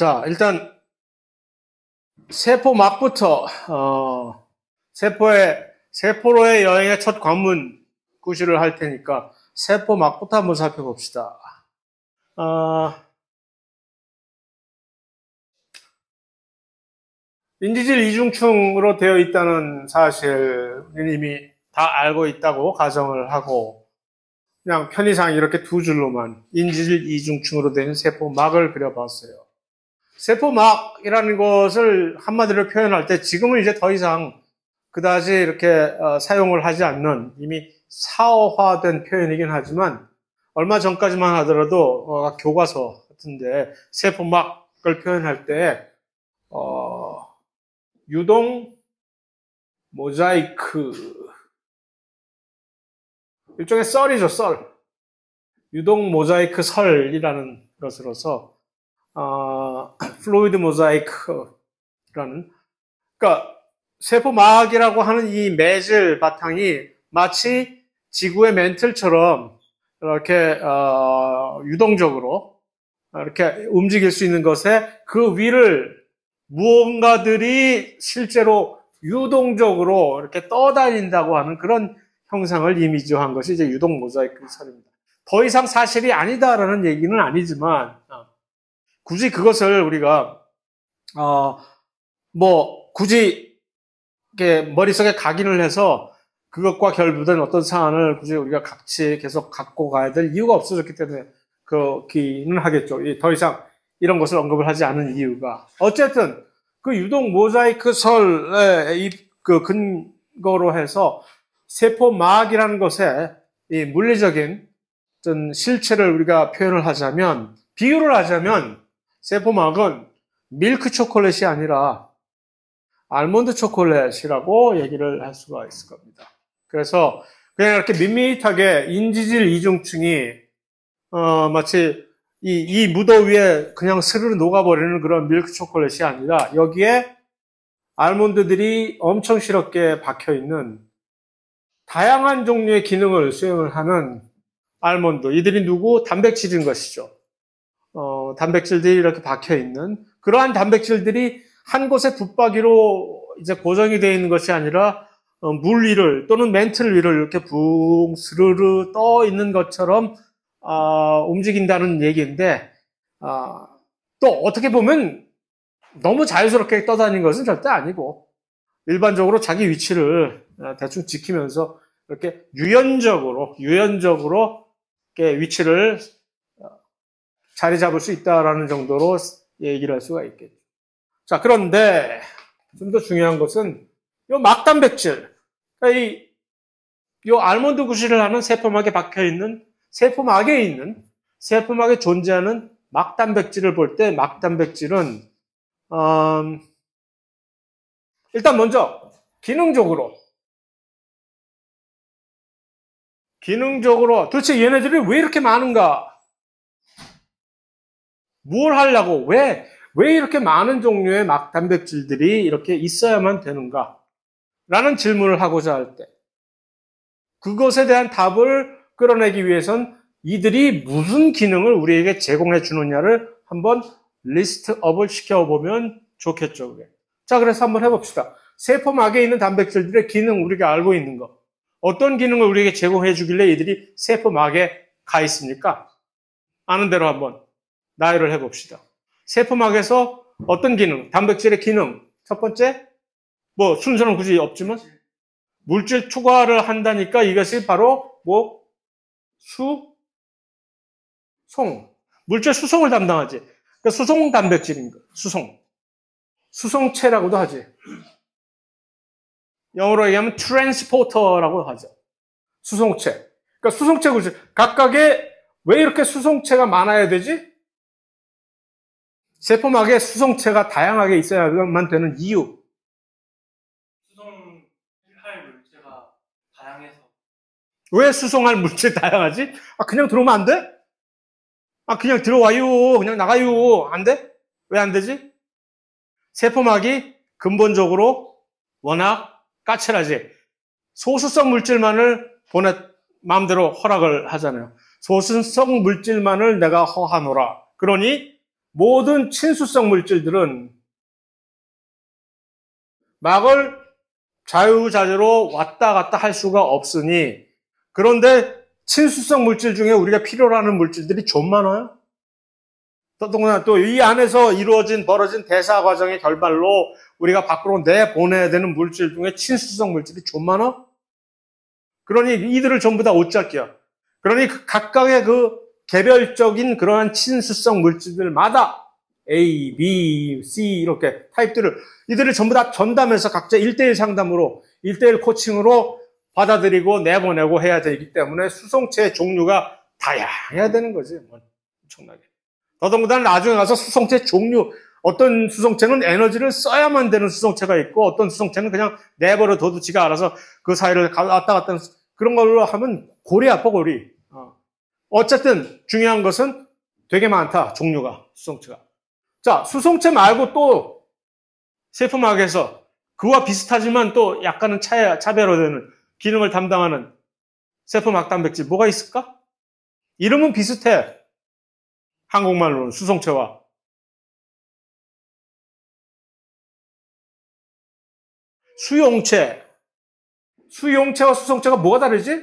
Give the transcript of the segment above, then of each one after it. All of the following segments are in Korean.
자, 일단 세포막부터 세포로의 여행의 첫 관문 구실을 할 테니까 세포막부터 한번 살펴봅시다. 인지질 이중충으로 되어 있다는 사실을 이미 다 알고 있다고 가정을 하고 그냥 편의상 이렇게 두 줄로만 인지질 이중충으로 되는 세포막을 그려봤어요. 세포막이라는 것을 한마디로 표현할 때 지금은 이제 더 이상 그다지 이렇게 사용을 하지 않는 이미 사어화된 표현이긴 하지만 얼마 전까지만 하더라도 교과서 같은데 세포막을 표현할 때 유동 모자이크 일종의 썰이죠, 썰. 유동 모자이크 설이라는 것으로서 플루이드 모자이크라는 그러니까 세포막이라고 하는 이 매질 바탕이 마치 지구의 멘틀처럼 이렇게 유동적으로 이렇게 움직일 수 있는 것에 그 위를 무언가들이 실제로 유동적으로 이렇게 떠다닌다고 하는 그런 형상을 이미지한 것이 이제 유동 모자이크 설입니다. 더 이상 사실이 아니다라는 얘기는 아니지만 굳이 그것을 우리가 굳이 이렇게 머릿속에 각인을 해서 그것과 결부된 어떤 사안을 굳이 우리가 같이 계속 갖고 가야 될 이유가 없어졌기 때문에 그렇기는 하겠죠. 더 이상 이런 것을 언급을 하지 않은 이유가. 어쨌든 그 유동 모자이크 설의 그 근거로 해서 세포막이라는 것의 이 물리적인 어떤 실체를 우리가 표현을 하자면, 비유를 하자면 세포막은 밀크 초콜릿이 아니라 알몬드 초콜릿이라고 얘기를 할 수가 있을 겁니다. 그래서 그냥 이렇게 밋밋하게 인지질 이중층이 마치 이 무더 위에 그냥 스르르 녹아버리는 그런 밀크 초콜릿이 아니라 여기에 알몬드들이 엄청 시럽게 박혀있는 다양한 종류의 기능을 수행을 하는 알몬드. 이들이 누구? 단백질인 것이죠. 단백질들이 이렇게 박혀있는 그러한 단백질들이 한 곳에 붙박이로 이제 고정이 되어 있는 것이 아니라 물 위를 또는 멘틀 위를 이렇게 붕 스르르 떠 있는 것처럼 움직인다는 얘기인데 또 어떻게 보면 너무 자유스럽게 떠다니는 것은 절대 아니고 일반적으로 자기 위치를 대충 지키면서 이렇게 유연적으로 이렇게 위치를 자리 잡을 수 있다라는 정도로 얘기를 할 수가 있겠죠. 자, 그런데 좀 더 중요한 것은 이 막단백질, 이 알몬드 구실을 하는 세포막에 박혀 있는 세포막에 존재하는 막단백질을 볼 때 막단백질은 일단 먼저 기능적으로 도대체 얘네들이 왜 이렇게 많은가? 뭘 하려고? 왜 이렇게 많은 종류의 막단백질들이 이렇게 있어야만 되는가? 라는 질문을 하고자 할 때, 그것에 대한 답을 끌어내기 위해선 이들이 무슨 기능을 우리에게 제공해 주느냐를 한번 리스트업을 시켜보면 좋겠죠, 그게. 자, 그래서 한번 해봅시다. 세포막에 있는 단백질들의 기능, 우리가 알고 있는 것. 어떤 기능을 우리에게 제공해 주길래 이들이 세포막에 가 있습니까? 아는 대로 한번 나열을 해봅시다. 세포막에서 어떤 기능, 단백질의 기능. 첫 번째, 순서는 굳이 없지만, 물질 투과를 한다니까 이것이 바로 물질 수송을 담당하지. 그러니까 수송 단백질인 거예요. 수송체라고도 하지. 영어로 얘기하면 트랜스포터라고 하죠. 수송체. 그러니까 수송체 구조. 각각의 왜 이렇게 수송체가 많아야 되지? 세포막에 수송체가 다양하게 있어야만 되는 이유. 수송할 물체가 다양해서. 왜 수송할 물질 다양하지? 그냥 들어오면 안 돼? 그냥 들어와요. 그냥 나가요. 안 돼? 왜 안 되지? 세포막이 근본적으로 워낙 까칠하지. 소수성 물질만을 마음대로 허락을 하잖아요. 소수성 물질만을 내가 허하노라. 그러니 모든 친수성 물질들은 막을 자유자재로 왔다 갔다 할 수가 없으니, 그런데 친수성 물질 중에 우리가 필요로 하는 물질들이 좀 많아요. 더더구나 또 이 안에서 벌어진 대사 과정의 결말로 우리가 밖으로 내보내야 되는 물질 중에 친수성 물질이 좀 많아. 그러니 이들을 전부 다 옷잡기야. 그러니 각각의 그 개별적인 그러한 친수성 물질들마다 A, B, C 이렇게 타입들을 이들을 전부 다 전담해서 각자 1대1 상담으로 1대1 코칭으로 받아들이고 내보내고 해야 되기 때문에 수송체의 종류가 다양해야 되는 거지. 엄청나게. 더더군다나 나중에 가서 수송체 종류, 어떤 수송체는 에너지를 써야만 되는 수송체가 있고 어떤 수송체는 그냥 내버려 둬도 지가 알아서 그 사이를 왔다 갔다 하는 그런 걸로 하면 골이 아파, 골이. 어쨌든 중요한 것은 되게 많다, 종류가, 수송체가. 자, 수송체 말고 또 세포막에서 그와 비슷하지만 또 약간은 차별화되는 기능을 담당하는 세포막 단백질 뭐가 있을까? 이름은 비슷해. 한국말로는 수송체와. 수용체. 수용체와 수송체가 뭐가 다르지?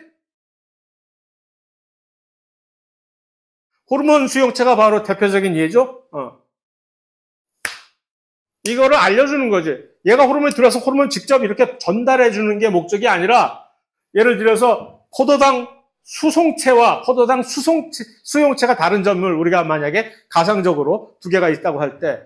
호르몬 수용체가 바로 대표적인 예죠? 이거를 알려주는 거지. 얘가 호르몬이 들어서 호르몬 직접 이렇게 전달해주는 게 목적이 아니라, 예를 들어서 포도당 수송체와 포도당 수용체가 다른 점을 우리가 만약에 가상적으로 두 개가 있다고 할 때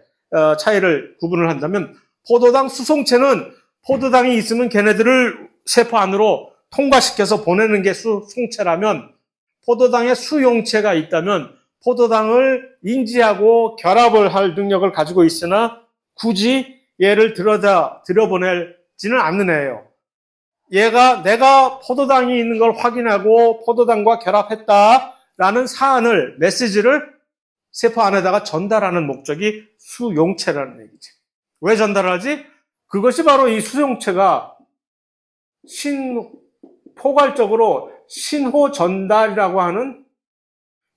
차이를 구분을 한다면, 포도당 수송체는 포도당이 있으면 걔네들을 세포 안으로 통과시켜서 보내는 게 수송체라면, 포도당에 수용체가 있다면 포도당을 인지하고 결합을 할 능력을 가지고 있으나 굳이 얘를 들여보내지는 않는 애예요. 내가 포도당이 있는 걸 확인하고 포도당과 결합했다라는 사안을, 메시지를 세포 안에다가 전달하는 목적이 수용체라는 얘기지. 왜 전달하지? 그것이 바로 이 수용체가 포괄적으로 신호 전달이라고 하는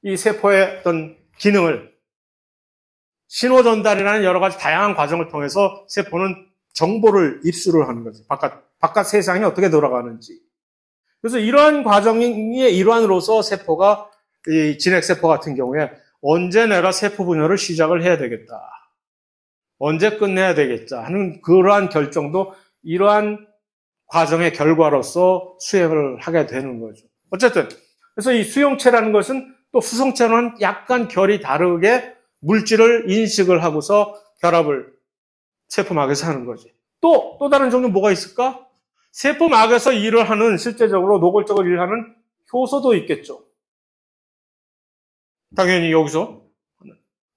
이 세포의 어떤 기능을, 신호 전달이라는 여러 가지 다양한 과정을 통해서 세포는 정보를 입수를 하는 거지. 바깥 세상이 어떻게 돌아가는지. 그래서 이러한 과정의 일환으로서 세포가, 이 진핵세포 같은 경우에 언제 내가 세포 분열을 시작을 해야 되겠다, 언제 끝내야 되겠다 하는 그러한 결정도 이러한 과정의 결과로서 수행을 하게 되는 거죠. 어쨌든 그래서 이 수용체라는 것은 또 수송체는 약간 결이 다르게 물질을 인식을 하고서 결합을 세포막에서 하는 거지. 또 다른 종류 뭐가 있을까? 세포막에서 일을 하는, 실제적으로 노골적으로 일을 하는 효소도 있겠죠. 당연히 여기서.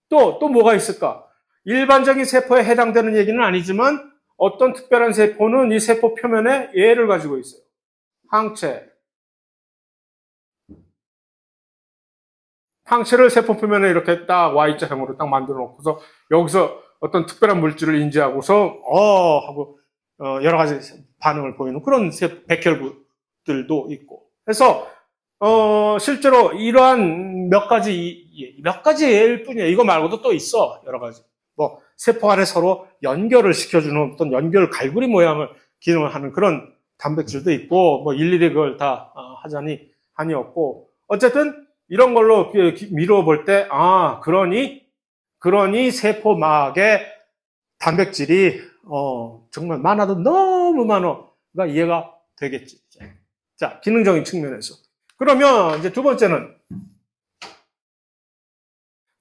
또 뭐가 있을까? 일반적인 세포에 해당되는 얘기는 아니지만 어떤 특별한 세포는 이 세포 표면에 얘를 가지고 있어요. 항체. 항체를 세포 표면에 이렇게 딱 Y자형으로 딱 만들어 놓고서 여기서 어떤 특별한 물질을 인지하고서 하고 여러 가지 반응을 보이는 그런 백혈구들도 있고. 그래서 실제로 이러한 몇 가지 예일 뿐이에요. 이거 말고도 또 있어, 여러 가지. 세포 안에 서로 연결을 시켜주는 어떤 연결 갈고리 모양을 기능을 하는 그런 단백질도 있고, 일일이 그걸 다 하자니 한이 없고. 어쨌든 이런 걸로 미루어 볼 때, 그러니 세포막의 단백질이 정말 많아도 너무 많아가 이해가 되겠지. 자, 기능적인 측면에서. 그러면 이제 두 번째는,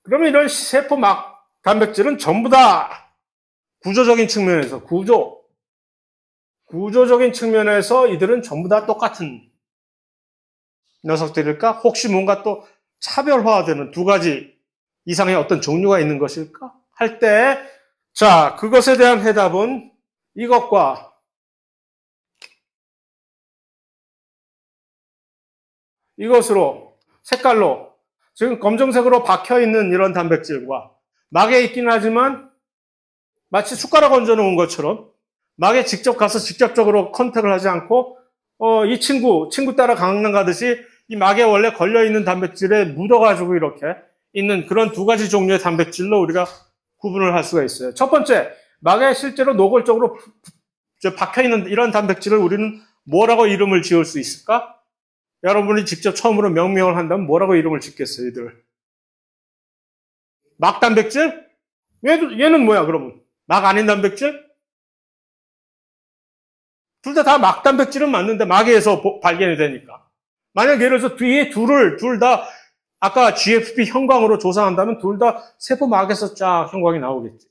그러면 이런 세포막 단백질은 전부 다 구조적인 측면에서, 구조적인 측면에서 이들은 전부 다 똑같은 녀석들일까? 혹시 뭔가 또 차별화되는 두 가지 이상의 어떤 종류가 있는 것일까? 할 때, 자, 그것에 대한 해답은 이것과 이것으로, 색깔로, 지금 검정색으로 박혀있는 이런 단백질과 막에 있긴 하지만 마치 숟가락 얹어 놓은 것처럼 막에 직접 가서 직접적으로 컨택을 하지 않고 이 친구 따라 강남 가듯이 이 막에 원래 걸려있는 단백질에 묻어가지고 이렇게 있는 그런 두 가지 종류의 단백질로 우리가 구분을 할 수가 있어요. 첫 번째, 막에 실제로 노골적으로 박혀있는 이런 단백질을 우리는 뭐라고 이름을 지을 수 있을까? 여러분이 직접 처음으로 명명을 한다면 뭐라고 이름을 짓겠어요, 이들? 막 단백질? 얘는 뭐야, 그러면? 막 아닌 단백질? 둘 다 막 단백질은 맞는데 막에서 발견이 되니까. 만약 예를 들어서 뒤에 둘 다 아까 GFP 형광으로 조사한다면 둘 다 세포막에서 쫙 형광이 나오겠지.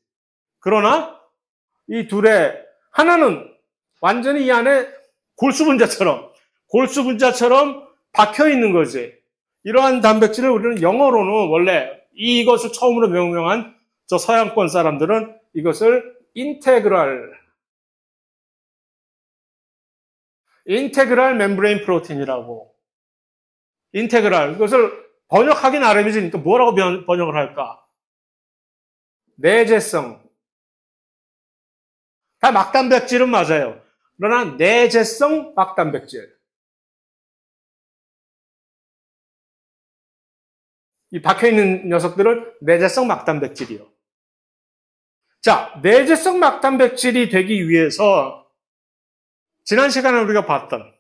그러나 이 둘의 하나는 완전히 이 안에 골수분자처럼 박혀 있는 거지. 이러한 단백질을 우리는 영어로는 원래 이것을 처음으로 명명한 저 서양권 사람들은 이것을 인테그랄 멤브레인 프로틴이라고. 인테그랄. 이것을 번역하기 나름이지. 그러니까 뭐라고 번역을 할까? 내재성. 다 막단백질은 맞아요. 그러나 내재성 막단백질. 이 박혀있는 녀석들은 내재성 막단백질이요. 자, 내재성 막단백질이 되기 위해서 지난 시간에 우리가 봤던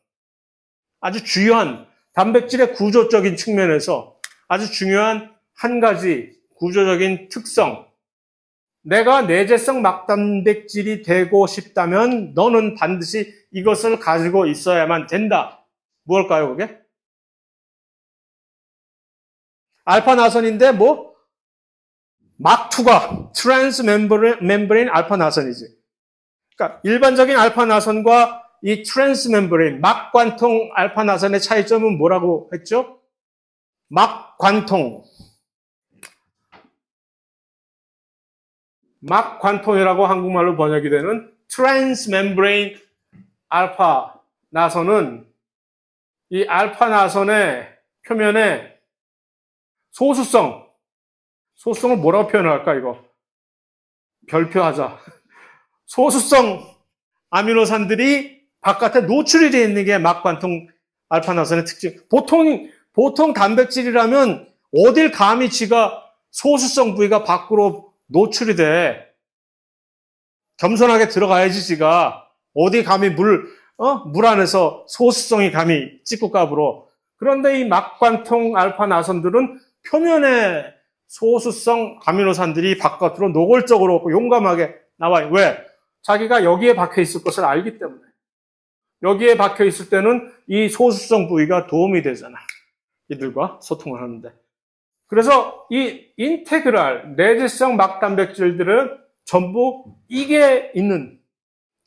아주 주요한 단백질의 구조적인 측면에서 아주 중요한 한 가지 구조적인 특성. 내가 내재성 막단백질이 되고 싶다면 너는 반드시 이것을 가지고 있어야만 된다. 무엇일까요, 그게? 알파나선인데 막투가 트랜스 멤브레인 알파나선이지. 그러니까 일반적인 알파나선과 이 트랜스 멤브레인 막관통 알파나선의 차이점은 뭐라고 했죠? 막관통이라고 한국말로 번역이 되는 트랜스 멤브레인 알파나선은 이 알파나선의 표면에 소수성을 뭐라고 표현할까, 이거? 별표하자. 소수성 아미노산들이 바깥에 노출이 되어 있는 게 막관통 알파나선의 특징. 보통 단백질이라면 어딜 감히 지가 소수성 부위가 밖으로 노출이 돼. 겸손하게 들어가야지 지가. 어디 감히 물 안에서 소수성이 감히 찌꾸값으로. 그런데 이 막관통 알파나선들은 표면에 소수성 아미노산들이 바깥으로 노골적으로 용감하게 나와요. 왜? 자기가 여기에 박혀 있을 것을 알기 때문에. 여기에 박혀 있을 때는 이 소수성 부위가 도움이 되잖아. 이들과 소통을 하는데. 그래서 이 인테그랄, 내재성 막단백질들은 전부 이게 있는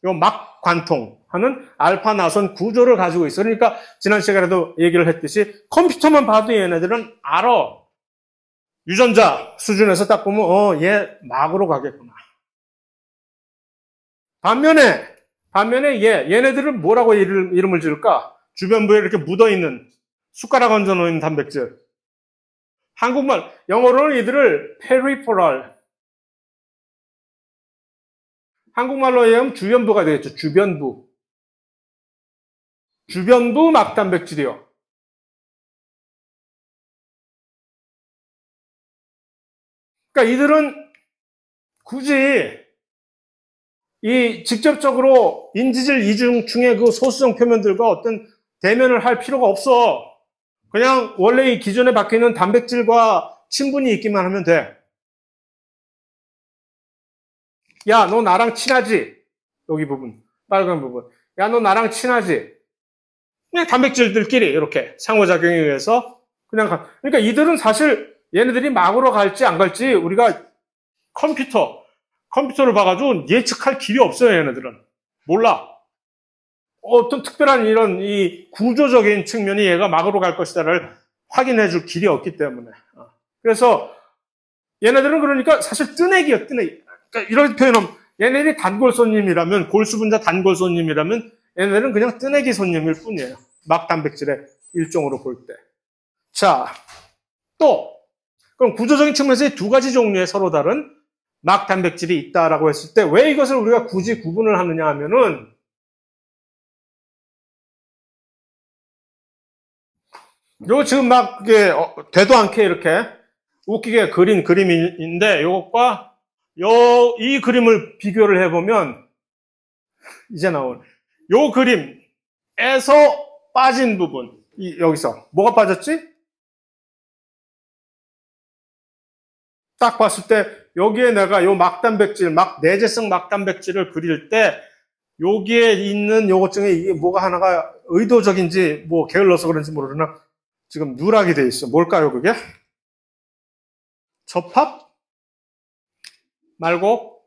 요 막관통하는 알파나선 구조를 가지고 있어. 그러니까 지난 시간에도 얘기를 했듯이 컴퓨터만 봐도 얘네들은 알아. 유전자 수준에서 딱 보면 얘 막으로 가겠구나. 반면에 얘네들은 뭐라고 이름을 지을까? 주변부에 이렇게 묻어있는 숟가락 얹어 놓은 단백질. 영어로는 이들을 페리포럴. 한국말로 얘기하면 주변부가 되겠죠. 주변부 막단백질이요. 그러니까 이들은 굳이 이 직접적으로 인지질 이중의 그 소수성 표면들과 어떤 대면을 할 필요가 없어. 그냥 원래 이 기존에 박혀있는 단백질과 친분이 있기만 하면 돼. 야, 너 나랑 친하지? 여기 부분, 빨간 부분. 야, 너 나랑 친하지? 그냥 단백질들끼리 이렇게 상호작용에 의해서 그러니까 이들은 사실 얘네들이 막으로 갈지 안 갈지 우리가 컴퓨터를 봐가지고 예측할 길이 없어요, 얘네들은. 몰라. 어떤 특별한 이런 이 구조적인 측면이 얘가 막으로 갈 것이다를 확인해 줄 길이 없기 때문에. 그래서 얘네들은 그러니까 사실 뜨내기예요, 뜨내기. 그러니까 이런 표현은 얘네들이 단골 손님이라면, 골수분자 단골 손님이라면 얘네들은 그냥 뜨내기 손님일 뿐이에요. 막 단백질의 일종으로 볼 때. 자, 그럼 구조적인 측면에서 이 두 가지 종류의 서로 다른 막 단백질이 있다라고 했을 때 왜 이것을 우리가 굳이 구분을 하느냐 하면은 요 지금 막 이게 되도 않게 이렇게 웃기게 그린 그림인데 이것과 이 그림을 비교를 해보면 이제 나온 요 그림에서 빠진 부분 여기서 뭐가 빠졌지? 딱 봤을 때 여기에 내가 요 막단백질, 내재성 막단백질을 그릴 때 여기에 있는 요것 중에 이게 뭐가 하나가 의도적인지 뭐 게을러서 그런지 모르나 지금 누락이 돼 있어. 뭘까요 그게? 접합? 말고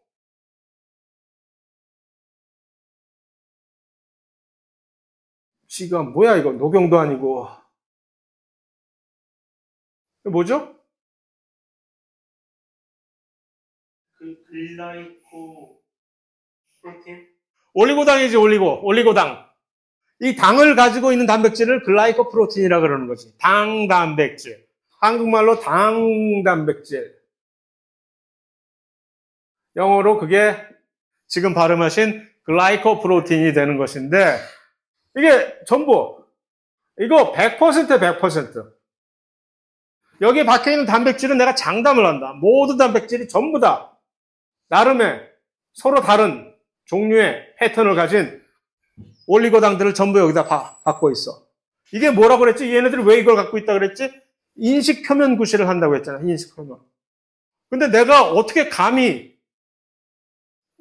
지금 뭐야 이거 녹용도 아니고 이거 뭐죠? 글라이코 프로틴? 올리고당이지 올리고당. 이 당을 가지고 있는 단백질을 글라이코프로틴이라 그러는 거지. 당단백질. 한국말로 당단백질. 영어로 그게 지금 발음하신 글라이코프로틴이 되는 것인데 이게 전부 이거 100%. 여기에 박혀있는 단백질은 내가 장담을 한다. 모든 단백질이 전부 다 나름의 서로 다른 종류의 패턴을 가진 올리고당들을 전부 여기다 갖고 있어. 이게 뭐라고 그랬지? 얘네들이 왜 이걸 갖고 있다 그랬지? 인식 표면 구실을 한다고 했잖아. 인식 표면. 근데 내가 어떻게 감히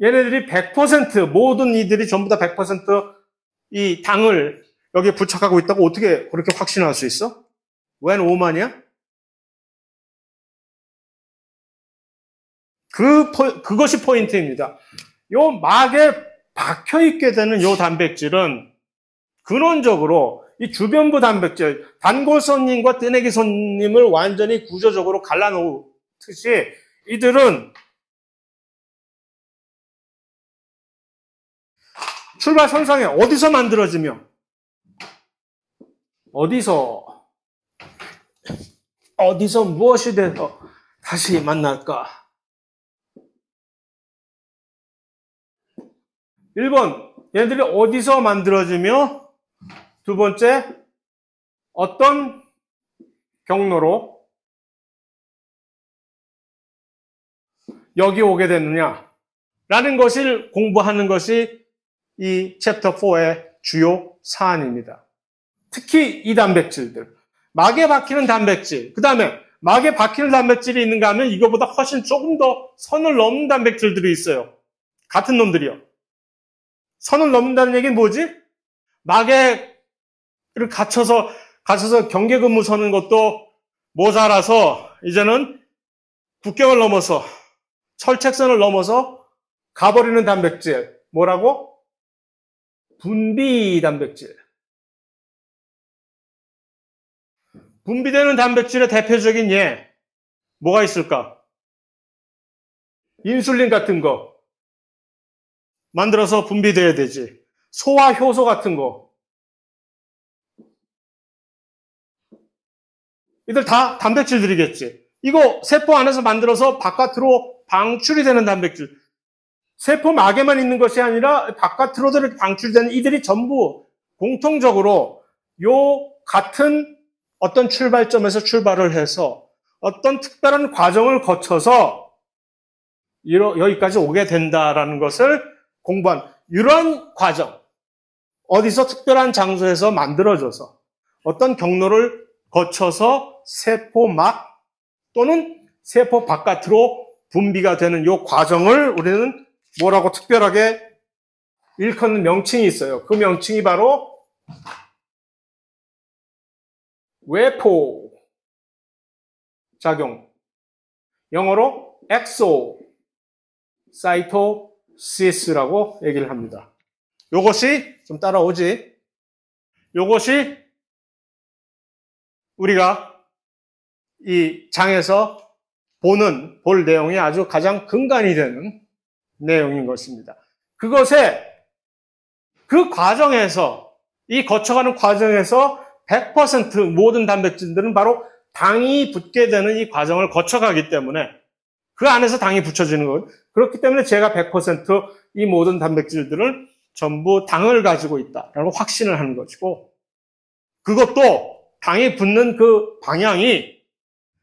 얘네들이 100% 모든 이들이 전부 다 100% 당을 여기에 부착하고 있다고 어떻게 그렇게 확신할 수 있어? 웬 오만이야? 그것이 포인트입니다. 요 막에 박혀있게 되는 요 단백질은 근원적으로 이 주변부 단백질, 단골손님과 뜨내기손님을 완전히 구조적으로 갈라놓듯이 이들은 출발선상에 어디서 만들어지며 어디서 무엇이 돼서 다시 만날까? 1번, 얘네들이 어디서 만들어지며 두 번째, 어떤 경로로 여기 오게 됐느냐라는 것을 공부하는 것이 이 챕터 4의 주요 사안입니다. 특히 이 단백질들, 막에 박히는 단백질, 그 다음에 막에 박히는 단백질이 있는가 하면 이거보다 훨씬 조금 더 선을 넘는 단백질들이 있어요. 같은 놈들이요. 선을 넘는다는 얘기는 뭐지? 막에 갇혀서 경계 근무 서는 것도 모자라서 이제는 국경을 넘어서 철책선을 넘어서 가버리는 단백질. 뭐라고? 분비 단백질. 분비되는 단백질의 대표적인 예, 뭐가 있을까? 인슐린 같은 거 만들어서 분비돼야 되지. 소화 효소 같은 거. 이들 다 단백질들이겠지. 이거 세포 안에서 만들어서 바깥으로 방출이 되는 단백질. 세포 막에만 있는 것이 아니라 바깥으로 방출되는 이들이 전부 공통적으로 요 같은 어떤 출발점에서 출발을 해서 어떤 특별한 과정을 거쳐서 여기까지 오게 된다라는 것을 공부한 이런 과정, 어디서 특별한 장소에서 만들어져서 어떤 경로를 거쳐서 세포막 또는 세포 바깥으로 분비가 되는 이 과정을 우리는 뭐라고 특별하게 일컫는 명칭이 있어요. 그 명칭이 바로 외포 작용, 영어로 엑소사이토시스라고 얘기를 합니다. 요것이 좀 따라오지. 요것이 우리가 이 장에서 볼 내용이 아주 가장 근간이 되는 내용인 것입니다. 그것에 그 과정에서 이 거쳐가는 과정에서 100% 모든 단백질들은 바로 당이 붙게 되는 이 과정을 거쳐가기 때문에 그 안에서 당이 붙여지는 것. 그렇기 때문에 제가 100% 이 모든 단백질들은 전부 당을 가지고 있다라고 확신을 하는 것이고 그것도 당이 붙는 그 방향이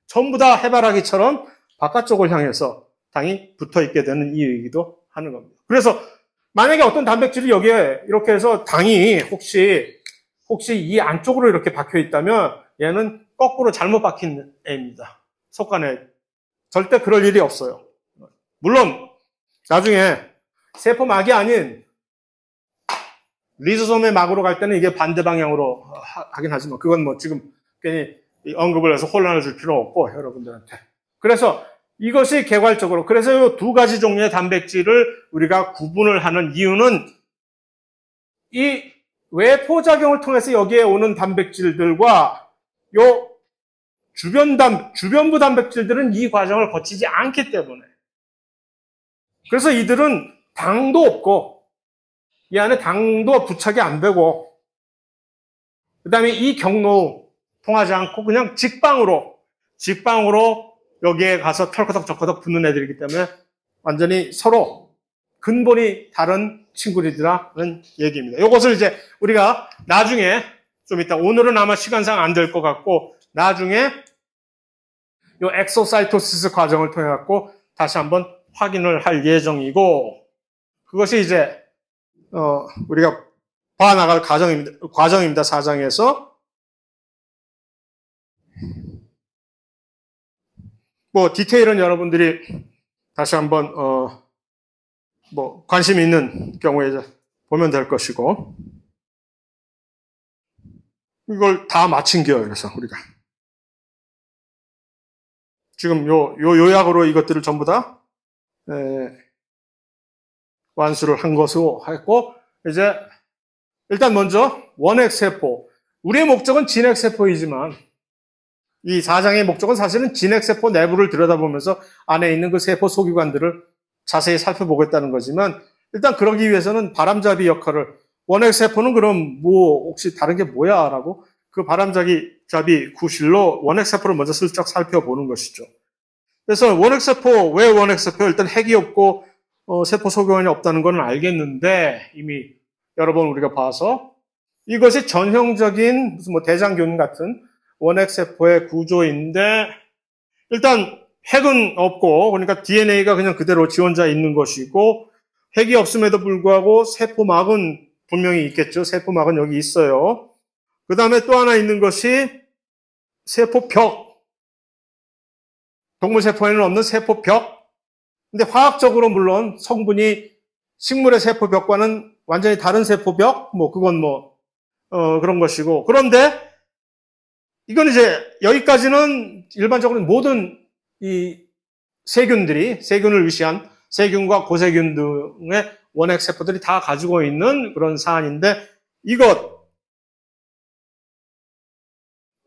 전부 다 해바라기처럼 바깥쪽을 향해서 당이 붙어 있게 되는 이유이기도 하는 겁니다. 그래서 만약에 어떤 단백질이 여기에 이렇게 해서 당이 혹시 이 안쪽으로 이렇게 박혀 있다면 얘는 거꾸로 잘못 박힌 애입니다. 속간에 절대 그럴 일이 없어요. 물론 나중에 세포막이 아닌 리소솜의 막으로 갈 때는 이게 반대 방향으로 하긴 하지만 그건 뭐 지금 괜히 언급을 해서 혼란을 줄 필요 없고 여러분들한테. 그래서 이것이 개괄적으로 그래서 이 두 가지 종류의 단백질을 우리가 구분을 하는 이유는 이 외포작용을 통해서 여기에 오는 단백질들과 요 주변부 단백질들은 이 과정을 거치지 않기 때문에 그래서 이들은 당도 없고 이 안에 당도 부착이 안 되고 그 다음에 이 경로 통하지 않고 그냥 직방으로 여기에 가서 털커덕 붙는 애들이기 때문에 완전히 서로 근본이 다른 친구들이라는 얘기입니다. 이것을 이제 우리가 나중에 좀 이따 오늘은 아마 시간상 안 될 것 같고 나중에 이 엑소사이토시스 과정을 통해 갖고 다시 한번 확인을 할 예정이고 그것이 이제 우리가 봐나갈 과정입니다. 4장에서 뭐 디테일은 여러분들이 다시 한번 뭐 관심 있는 경우에 이제 보면 될 것이고 이걸 다 마친 게요. 그래서 우리가 지금 요 요약으로 이것들을 전부 다 완수를 한 것으로 했고 이제 일단 먼저 원핵세포 우리의 목적은 진핵세포이지만 이 4장의 목적은 사실은 진핵세포 내부를 들여다보면서 안에 있는 그 세포 소기관들을 자세히 살펴보겠다는 거지만 일단 그러기 위해서는 바람잡이 역할을 원핵세포는 그럼 뭐 혹시 다른 게 뭐야? 라고 그 바람잡이 구실로 원핵세포를 먼저 슬쩍 살펴보는 것이죠. 그래서 원핵세포, 왜 원핵세포? 일단 핵이 없고 세포 소기관이 없다는 건 알겠는데 이미 여러 번 우리가 봐서 이것이 전형적인 무슨 뭐 대장균 같은 원핵세포의 구조인데 일단 핵은 없고 그러니까 DNA가 그냥 그대로 지원자 있는 것이고 핵이 없음에도 불구하고 세포막은 분명히 있겠죠. 세포막은 여기 있어요. 그 다음에 또 하나 있는 것이 세포벽. 동물세포에는 없는 세포벽. 근데 화학적으로 물론 성분이 식물의 세포벽과는 완전히 다른 세포벽. 뭐 그건 그런 것이고. 그런데 이건 이제 여기까지는 일반적으로 모든 이 세균을 위시한 세균과 고세균 등의 원핵세포들이 다 가지고 있는 그런 사안인데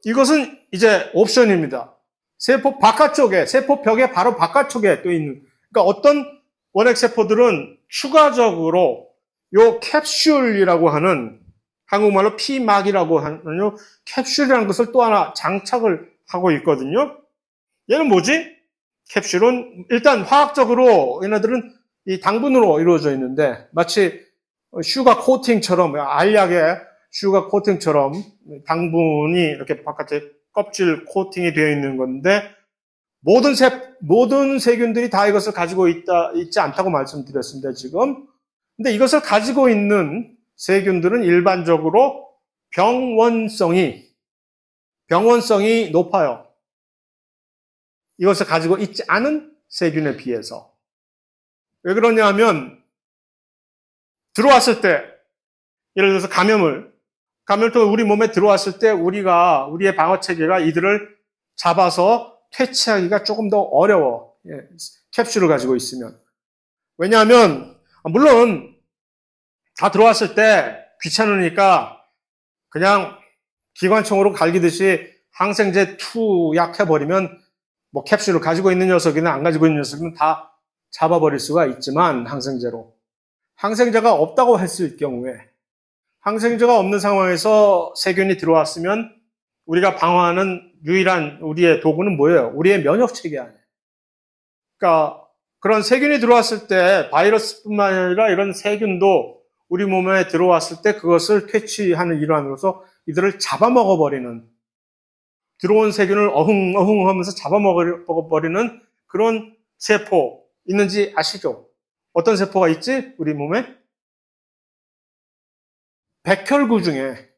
이것은 이제 옵션입니다. 세포 바깥쪽에, 세포벽의 바로 바깥쪽에 또 있는, 그러니까 어떤 원핵세포들은 추가적으로 요 캡슐이라고 하는, 한국말로 피막이라고 하는 요 캡슐이라는 것을 또 하나 장착을 하고 있거든요. 얘는 뭐지? 캡슐은 일단 화학적으로 얘네들은 이 당분으로 이루어져 있는데 마치 슈가 코팅처럼 알약의 슈가 코팅처럼 당분이 이렇게 바깥에 껍질 코팅이 되어 있는 건데 모든 세균들이 다 이것을 가지고 있지 않다고 말씀드렸습니다, 지금. 근데 이것을 가지고 있는 세균들은 일반적으로 병원성이 높아요. 이것을 가지고 있지 않은 세균에 비해서. 왜 그러냐 하면 들어왔을 때 예를 들어서 감염을 통해 우리 몸에 들어왔을 때 우리의 방어 체계가 이들을 잡아서 퇴치하기가 조금 더 어려워. 캡슐을 가지고 있으면. 왜냐하면 물론 다 들어왔을 때 귀찮으니까 그냥 기관총으로 갈기듯이 항생제 투약해버리면 뭐 캡슐을 가지고 있는 녀석이나 안 가지고 있는 녀석이면 다 잡아버릴 수가 있지만 항생제가 없다고 했을 경우에 항생제가 없는 상황에서 세균이 들어왔으면 우리가 방어하는 유일한 우리의 도구는 뭐예요? 우리의 면역체계 아니에요. 그러니까 그런 세균이 들어왔을 때 바이러스뿐만 아니라 이런 세균도 우리 몸에 들어왔을 때 그것을 퇴치하는 일환으로서 이들을 잡아먹어버리는 들어온 세균을 어흥어흥 하면서 잡아먹어버리는 그런 세포 있는지 아시죠? 어떤 세포가 있지? 우리 몸에? 백혈구 중에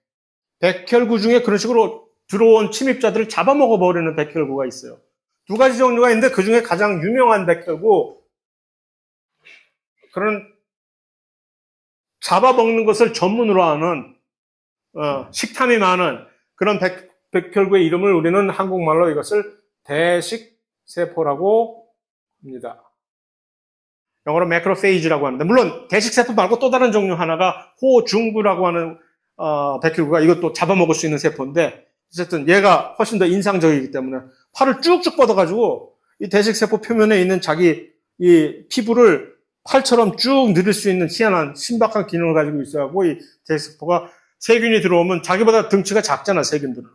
그런 식으로 들어온 침입자들을 잡아먹어버리는 백혈구가 있어요. 두 가지 종류가 있는데 그 중에 가장 유명한 백혈구, 그런 잡아먹는 것을 전문으로 하는 식탐이 많은 그런 백혈구의 이름을 우리는 한국말로 이것을 대식세포라고 합니다. 영어로 매크로페이지라고 하는데, 물론 대식세포 말고 또 다른 종류 하나가 호중구라고 하는 백혈구가 이것도 잡아먹을 수 있는 세포인데, 어쨌든 얘가 훨씬 더 인상적이기 때문에 팔을 쭉쭉 뻗어가지고 이 대식세포 표면에 있는 자기 이 피부를 팔처럼 쭉 늘릴 수 있는 희한한 신박한 기능을 가지고 있어가지고, 이 대식세포가 세균이 들어오면 자기보다 등치가 작잖아, 세균들은.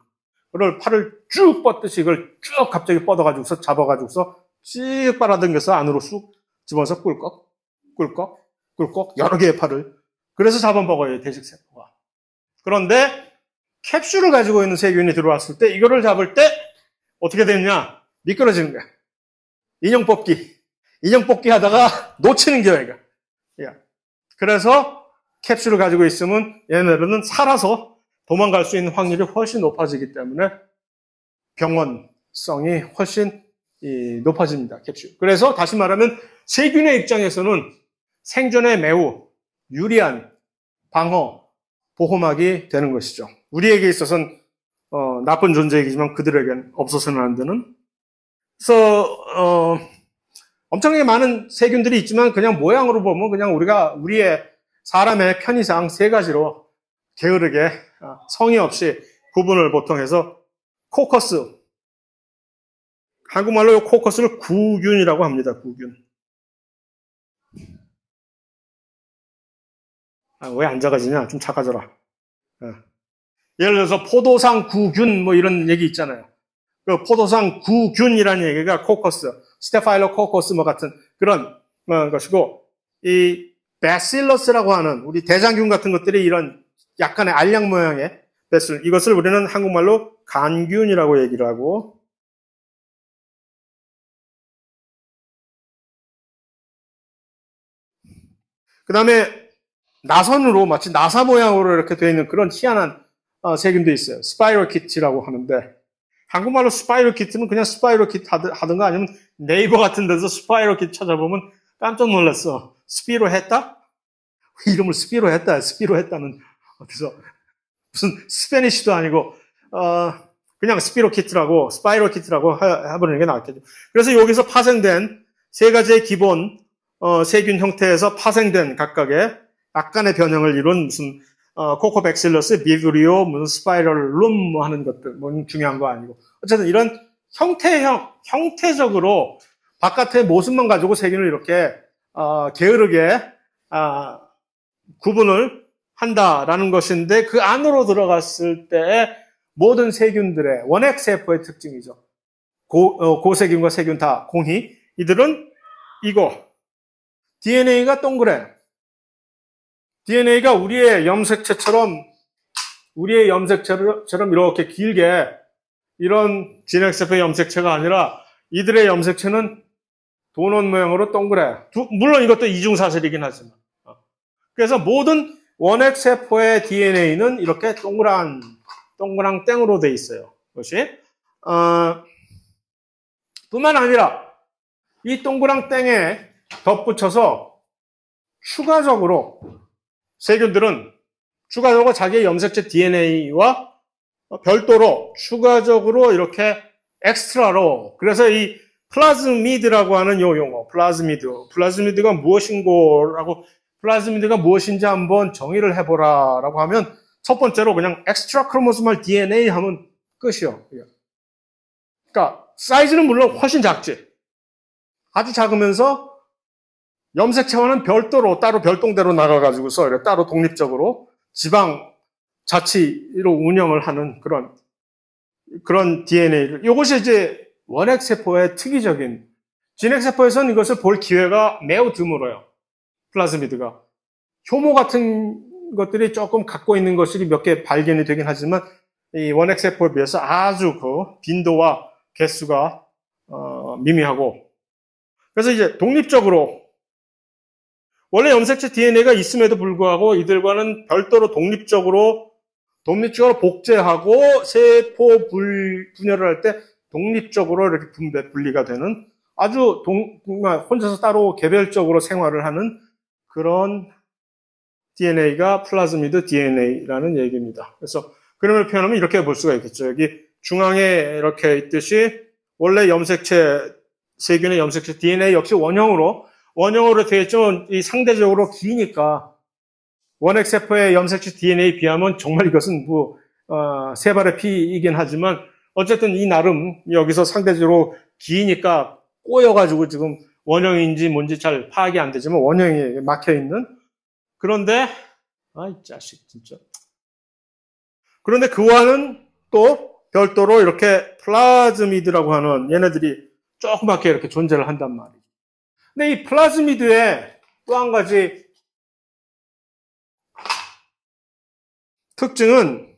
그걸 팔을 쭉 뻗듯이 이걸 쭉 갑자기 뻗어가지고서 잡아가지고서 쭉 빨아당겨서 안으로 쑥 집어서 꿀꺽 여러 개의 팔을. 그래서 잡아먹어요, 대식세포가. 그런데 캡슐을 가지고 있는 세균이 들어왔을 때 이거를 잡을 때 어떻게 되느냐? 미끄러지는 거야. 인형 뽑기 하다가 놓치는 거야, 이거. 그래서 캡슐을 가지고 있으면 얘네들은 살아서 도망갈 수 있는 확률이 훨씬 높아지기 때문에 병원성이 훨씬 높아집니다, 캡슐. 그래서 다시 말하면 세균의 입장에서는 생존에 매우 유리한 방어, 보호막이 되는 것이죠. 우리에게 있어서는 나쁜 존재이지만 그들에겐 없어서는 안 되는. 그래서 엄청나게 많은 세균들이 있지만 그냥 모양으로 보면 그냥 우리의 사람의 편의상 세 가지로 게으르게 성의 없이 구분을 보통 해서 코커스, 한국말로 이 코커스를 구균이라고 합니다. 구균. 왜 안 작아지냐? 좀 작아져라. 예를 들어서 포도상 구균 뭐 이런 얘기 있잖아요. 그 포도상 구균이라는 얘기가 코커스, 스테파일로코커스 뭐 같은 그런 것이고, 이 베실러스라고 하는 우리 대장균 같은 것들이 이런 약간의 알약 모양의 베실, 이것을 우리는 한국말로 간균이라고 얘기를 하고, 그 다음에 나선으로 마치 나사 모양으로 이렇게 되어 있는 그런 희한한 세균도 있어요. 스파이로키트라고 하는데, 한국말로 스파이로키트는 그냥 스파이로키트 하든가 아니면 네이버 같은 데서 스파이로키트 찾아보면 깜짝 놀랐어. 스피로했다? 이름을 스피로했다는 어디서 무슨 스페니쉬도 아니고 그냥 스파이로키트라고 해버리는 게 낫겠죠. 그래서 여기서 파생된 세 가지의 기본 세균 형태에서 파생된 각각의 약간의 변형을 이룬 무슨 코코백실러스, 비브리오, 무슨 스파이럴룸 뭐 하는 것들, 뭐 중요한 거 아니고. 어쨌든 이런 형태적으로 바깥의 모습만 가지고 세균을 이렇게, 게으르게, 구분을 한다라는 것인데 그 안으로 들어갔을 때 모든 세균들의 원핵세포의 특징이죠. 고세균과 세균 다 공히. 이들은 DNA가 동그래. DNA가 우리의 염색체처럼 이렇게 길게 이런 진핵세포의 염색체가 아니라 이들의 염색체는 도넛 모양으로 동그래. 물론 이것도 이중사슬이긴 하지만. 그래서 모든 원핵세포의 DNA는 이렇게 동그랑 땡으로 돼 있어요. 그것이. 뿐만 아니라 이 동그랑 땡에 덧붙여서 추가적으로 세균들은 추가적으로 자기의 염색체 DNA와 별도로 추가적으로 이렇게 엑스트라로, 그래서 이 플라즈미드라고 하는 요 용어, 플라즈미드가 플라즈미드가 무엇인지 한번 정의를 해보라라고 하면 첫 번째로 그냥 엑스트라 크로모소말 DNA 하면 끝이요. 그러니까 사이즈는 물론 훨씬 작지. 아주 작으면서 염색체와는 별도로 따로 별동대로 나가가지고서 이렇게 따로 독립적으로 지방 자치로 운영을 하는 그런 DNA를, 이것이 이제 원핵세포의 특이적인, 진핵세포에서는 이것을 볼 기회가 매우 드물어요. 플라즈미드가. 효모 같은 것들이 조금 갖고 있는 것이 몇 개 발견이 되긴 하지만 이 원핵세포에 비해서 아주 그 빈도와 개수가 미미하고, 그래서 이제 독립적으로 원래 염색체 DNA가 있음에도 불구하고 이들과는 별도로 독립적으로 복제하고 세포 분열을 할 때 독립적으로 이렇게 분리가 되는 아주 혼자서 따로 개별적으로 생활을 하는 그런 DNA가 플라즈미드 DNA라는 얘기입니다. 그래서 그림을 표현하면 이렇게 볼 수가 있겠죠. 여기 중앙에 이렇게 있듯이 원래 염색체, 세균의 염색체 DNA 역시 원형으로 되어 있지만 이 상대적으로 기니까 원핵세포의 염색체 DNA에 비하면 정말 이것은 세 발의 피이긴 하지만 어쨌든 이 나름 여기서 상대적으로 기니까 꼬여가지고 지금 원형인지 뭔지 잘 파악이 안 되지만 원형이 막혀있는 그런데 아이 자식 진짜 그런데 그와는 또 별도로 이렇게 플라즈미드라고 하는 얘네들이 조그맣게 이렇게 존재를 한단 말이에요. 근데 이 플라즈미드의 또 한 가지 특징은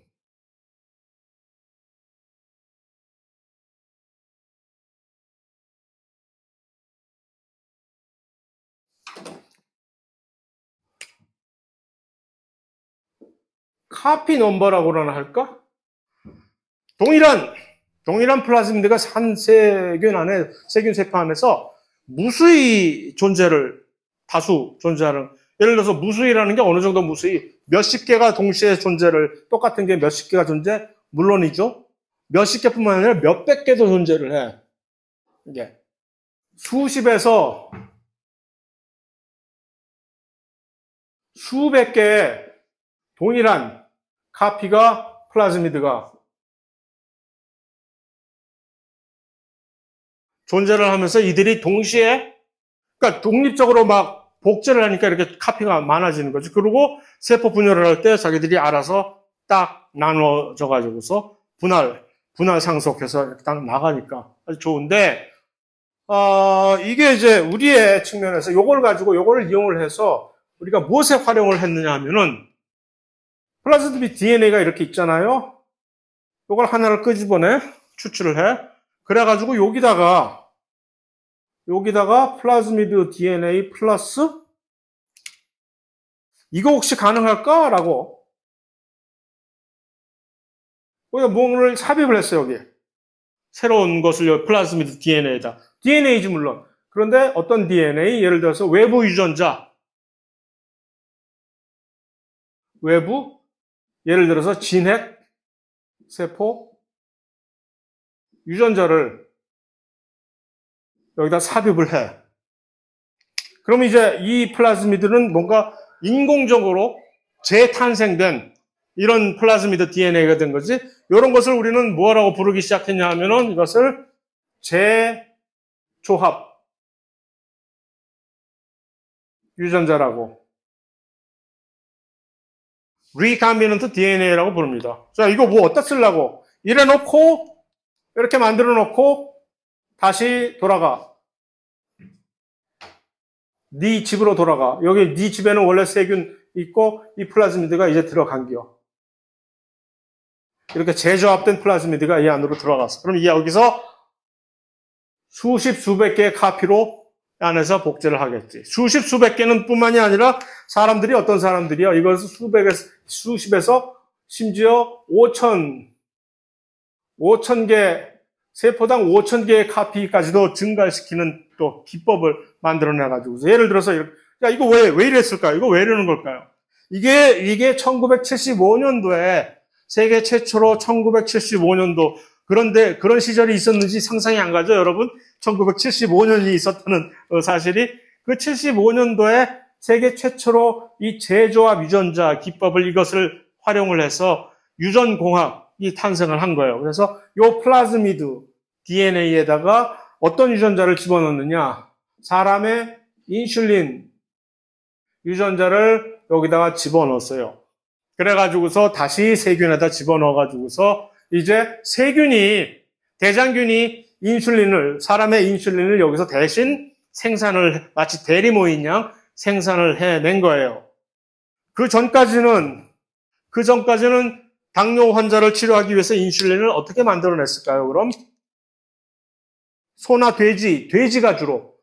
카피 넘버라고나 할까? 동일한 플라즈미드가 한 세균 세포 안에서 무수히 다수 존재하는, 예를 들어서 무수히라는 게 어느 정도 무수히 몇십 개가 동시에 똑같은 게 몇십 개가 물론이죠. 몇십 개뿐만 아니라 몇백 개도 존재를 해. 이게 수십에서 수백 개의 동일한 카피가 플라즈미드가 존재를 하면서 이들이 동시에, 그러니까 독립적으로 막 복제를 하니까 이렇게 카피가 많아지는 거죠. 그리고 세포 분열을 할 때 자기들이 알아서 딱 나눠져 가지고서 분할 상속해서 이렇게 딱 나가니까 아주 좋은데, 이게 이제 우리의 측면에서 요걸 이용을 해서 우리가 무엇에 활용을 했느냐 하면은 플라즈미드 DNA가 이렇게 있잖아요. 요걸 하나를 끄집어내 추출을 해. 그래가지고 여기다가 플라즈미드 DNA 플러스 이거 혹시 가능할까라고 뭔가를 삽입을 했어요. 여기 새로운 것을 플라즈미드 DNA에다 DNA지 물론. 그런데 어떤 DNA, 예를 들어서 외부 유전자, 예를 들어서 진핵 세포 유전자를 여기다 삽입을 해. 그럼 이제 이 플라즈미드는 뭔가 인공적으로 재탄생된 이런 플라즈미드 DNA가 된 거지. 이런 것을 우리는 뭐라고 부르기 시작했냐 하면은 이것을 재조합 유전자라고, 리카미넌트 DNA라고 부릅니다. 자, 이거 어디다 쓰려고? 이래 놓고 이렇게 만들어 놓고 다시 돌아가. 네 집으로 돌아가. 여기 네 집에는 원래 세균 있고 이 플라즈미드가 이제 들어간겨. 이렇게 재조합된 플라즈미드가 이 안으로 들어갔어. 그럼 여기서 수십 수백 개의 카피로 안에서 복제를 하겠지. 수십 수백 개는 뿐만이 아니라 어떤 사람들이요. 이것을 수십에서 심지어 5천 개, 세포당 5천 개의 카피까지도 증가시키는 또 기법을 만들어내가지고. 예를 들어서, 야, 이거 왜 이랬을까요? 이거 왜 이러는 걸까요? 이게 1975년도에 세계 최초로 1975년도, 그런데 그런 시절이 있었는지 상상이 안 가죠, 여러분? 1975년이 있었다는 사실이. 그 75년도에 세계 최초로 이 재조합 유전자 기법을 이것을 활용을 해서 유전공학이 탄생을 한 거예요. 그래서 요 플라즈미드 DNA에다가 어떤 유전자를 집어넣느냐. 사람의 인슐린 유전자를 여기다가 집어넣었어요. 그래가지고서 다시 세균에다 집어넣어가지고서 이제 대장균이 사람의 인슐린을 여기서 대신 마치 대리모인 양 생산을 해낸 거예요. 그 전까지는 당뇨 환자를 치료하기 위해서 인슐린을 어떻게 만들어냈을까요? 그럼 소나 돼지가 주로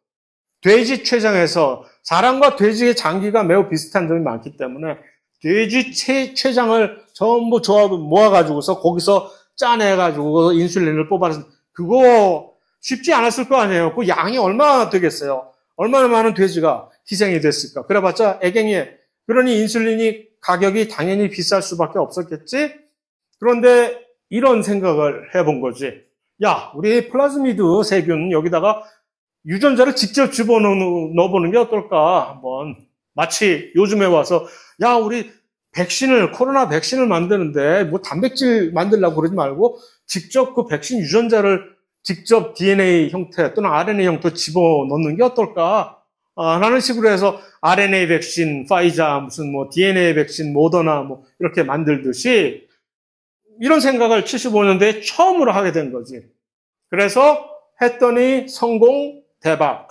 돼지 췌장에서 사람과 돼지의 장기가 매우 비슷한 점이 많기 때문에 돼지 췌장을 전부 모아가지고서 거기서 짜내가지고 인슐린을 뽑아서 그거 쉽지 않았을 거 아니에요. 그 양이 얼마나 되겠어요? 얼마나 많은 돼지가 희생이 됐을까? 그래봤자 애경이에. 그러니 인슐린이 가격이 당연히 비쌀 수밖에 없었겠지? 그런데 이런 생각을 해본 거지. 야, 우리 플라즈미드 세균 여기다가 유전자를 직접 집어넣어보는 게 어떨까? 한번. 마치 요즘에 와서, 야, 우리 코로나 백신을 만드는데, 뭐 단백질 만들려고 그러지 말고, 직접 그 백신 유전자를 직접 DNA 형태 또는 RNA 형태 집어넣는 게 어떨까? 라는 식으로 해서 RNA 백신, 파이자, 무슨 뭐 DNA 백신, 모더나 뭐 이렇게 만들듯이 이런 생각을 75년대에 처음으로 하게 된 거지. 그래서 했더니 성공, 대박.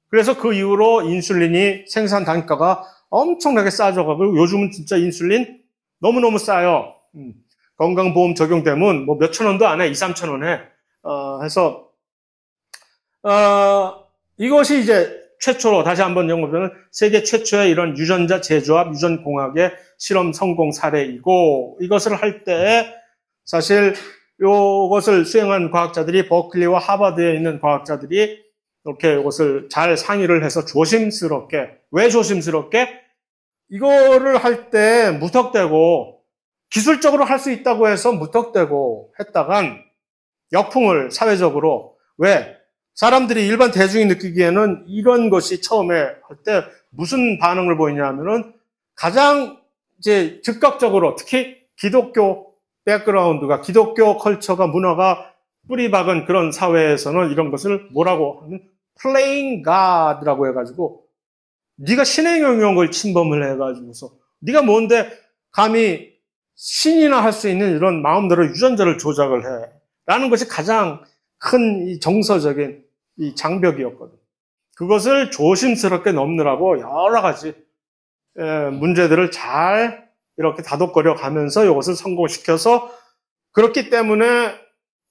그래서 그 이후로 인슐린이 생산 단가가 엄청나게 싸져가고 요즘은 진짜 인슐린 너무너무 싸요. 건강보험 적용되면 뭐 몇천 원도 안 해. 2, 3천 원 해. 해서 이것이 이제 최초로 다시 한번 영업하면 세계 최초의 이런 유전자 재조합, 유전공학의 실험 성공 사례이고 이것을 할 때 사실 이것을 수행한 과학자들이 버클리와 하버드에 있는 과학자들이 이렇게 이것을 잘 상의를 해서 조심스럽게 왜 조심스럽게 이거를 할 때 무턱대고 기술적으로 할 수 있다고 해서 무턱대고 했다간 역풍을 사회적으로 왜 사람들이 일반 대중이 느끼기에는 이런 것이 처음에 할 때 무슨 반응을 보이냐면은 가장 이제 즉각적으로 특히 기독교 백그라운드가 기독교 컬처가 문화가 뿌리 박은 그런 사회에서는 이런 것을 뭐라고 하면 playing God라고 해가지고 네가 신의 영역을 침범을 해가지고서 네가 뭔데 감히 신이나 할 수 있는 이런 마음대로 유전자를 조작을 해 라는 것이 가장 큰 이 정서적인 이 장벽이었거든. 그것을 조심스럽게 넘느라고 여러 가지 문제들을 잘 이렇게 다독거려 가면서 이것을 성공시켜서 그렇기 때문에